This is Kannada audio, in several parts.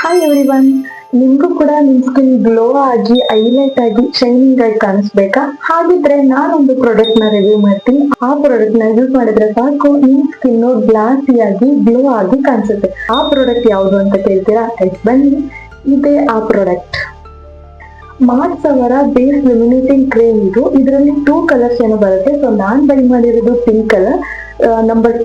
ಹಾಯ್ ಎವ್ರಿವನ್, ನಿಮ್ಗೂ ಕೂಡ ನಿಮ್ ಸ್ಕಿನ್ ಗ್ಲೋ ಆಗಿ ಹೈಲೈಟ್ ಆಗಿ ಶೈನಿಂಗ್ ಆಗಿ ಕಾಣಿಸ್ಬೇಕಾ? ಹಾಗಿದ್ರೆ ನಾನೊಂದು ಪ್ರಾಡಕ್ಟ್ ನ ರಿವ್ಯೂ ಮಾಡ್ತೀನಿ. ಆ ಪ್ರಾಡಕ್ಟ್ ನ ಯೂಸ್ ಮಾಡಿದ್ರೆ ಸಾಕು ನಿಮ್ ಸ್ಕಿನ್ ಗ್ಲಾಸಿ ಆಗಿ ಗ್ಲೋ ಆಗಿ ಕಾಣಿಸುತ್ತೆ. ಆ ಪ್ರಾಡಕ್ಟ್ ಯಾವುದು ಅಂತ ಕೇಳ್ತೀರಾ? ಬನ್ನಿ, ಇದೆ ಆ ಪ್ರಾಡಕ್ಟ್. ಮಾರ್ಸ್ ಅವರ ಬೇಸ್ ಲ್ಯುಮಿನೇಟಿಂಗ್ ಕ್ರೀಮ್ ಇದು. ಇದರಲ್ಲಿ 2 ಕಲರ್ಸ್ ಏನೋ ಬರುತ್ತೆ. ಸೊ ನಾನ್ ಬೈ ಮಾಡಿರೋದು pink colour, number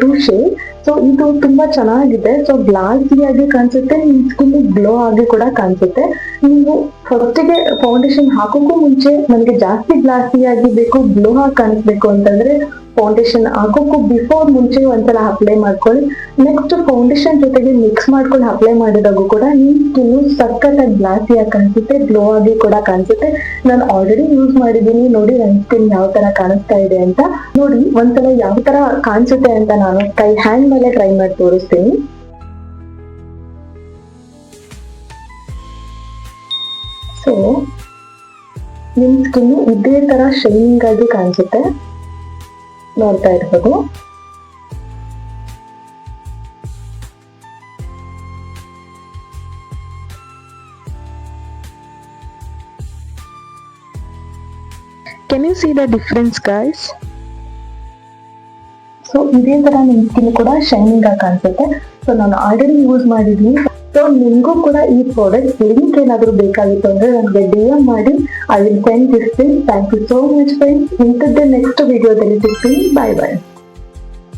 2 shade. So ಇದು ತುಂಬಾ ಚೆನ್ನಾಗಿದೆ. ಸೊ ಗ್ಲಾಸಿ ಆಗಿ ಕಾಣಿಸುತ್ತೆ, ನಿಮ್ ಸ್ಕಿನ್ ಗ್ಲೋ ಆಗಿ ಕೂಡ ಕಾಣಿಸುತ್ತೆ. ನೀವು ಫಸ್ಟಿಗೆ ಫೌಂಡೇಶನ್ ಹಾಕೋಕ್ಕೂ ಮುಂಚೆ ನನಗೆ ಜಾಸ್ತಿ ಗ್ಲಾಸಿ ಆಗಿ ಬೇಕು, ಗ್ಲೋ ಆಗಿ ಕಾಣಿಸ್ಬೇಕು ಅಂತಂದ್ರೆ ಫೌಂಡೇಶನ್ ಹಾಕೋಕ್ಕೂ ಬಿಫೋರ್ ಮುಂಚೆ ಒಂದ್ಸಲ ಅಪ್ಲೈ ಮಾಡ್ಕೊಳ್ಳಿ. ನೆಕ್ಸ್ಟ್ ಫೌಂಡೇಶನ್ ಜೊತೆಗೆ ಮಿಕ್ಸ್ ಮಾಡ್ಕೊಂಡು ಅಪ್ಲೈ ಮಾಡಿದಾಗೂ ಕೂಡ ನಿಮ್ ಸ್ಕಿನ್ ಸಖತ್ತಾಗಿ ಗ್ಲಾಸಿ ಆಗಿ ಕಾಣಿಸುತ್ತೆ, ಗ್ಲೋ ಆಗಿ ಕೂಡ ಕಾಣಿಸುತ್ತೆ. ನಾನು ಆಲ್ರೆಡಿ ಯೂಸ್ ಮಾಡಿದ್ದೀನಿ, ನೋಡಿ ನನ್ನ ಸ್ಕಿನ್ ಯಾವ ತರ ಕಾಣಿಸ್ತಾ ಇದೆ ಅಂತ. ನೋಡಿ ಒಂದ್ಸಲ ಯಾವ ತರ ಕಾಣಿಸುತ್ತೆ ಅಂತ ನಾನು ಹ್ಯಾಂಡ್ ಮೇಲೆ ಟ್ರೈ ಮಾಡಿ ತೋರಿಸ್ತೀನಿ. ಸೊ ನಿಮ್ ಸ್ಕಿನ್ ಇದೇ ತರ ಶೈನಿಂಗ್ ಆಗಿ ಕಾಣಿಸುತ್ತೆ, ನೋಡ್ತಾ ಇರ್ಬೋದು. Can you see the difference, guys? So ಇದೇ ತರ ನಿಮ್ ಸ್ಕಿನ್ ಕೂಡ ಶೈನಿಂಗ್ ಆಗಿ ಕಾಣಿಸುತ್ತೆ. ಸೊ ನಾನು ಆಲ್ರೆಡಿ ಯೂಸ್ ಮಾಡಿದ್ದೀನಿ. ಸೊ ನಿಮ್ಗೂ ಕೂಡ ಈ ಪ್ರಾಡಕ್ಟ್ ಲಿಂಕ್ ಏನಾದ್ರು ಬೇಕಾಗಿತ್ತು ಅಂದ್ರೆ ನನಗೆ DM ಮಾಡಿ, I will send this link. Thank you so much friends. ಇಂಥದ್ದೇ ನೆಕ್ಸ್ಟ್ ವಿಡಿಯೋದಲ್ಲಿ ಸಿಗ್ತೀನಿ. ಬಾಯ್ ಬಾಯ್.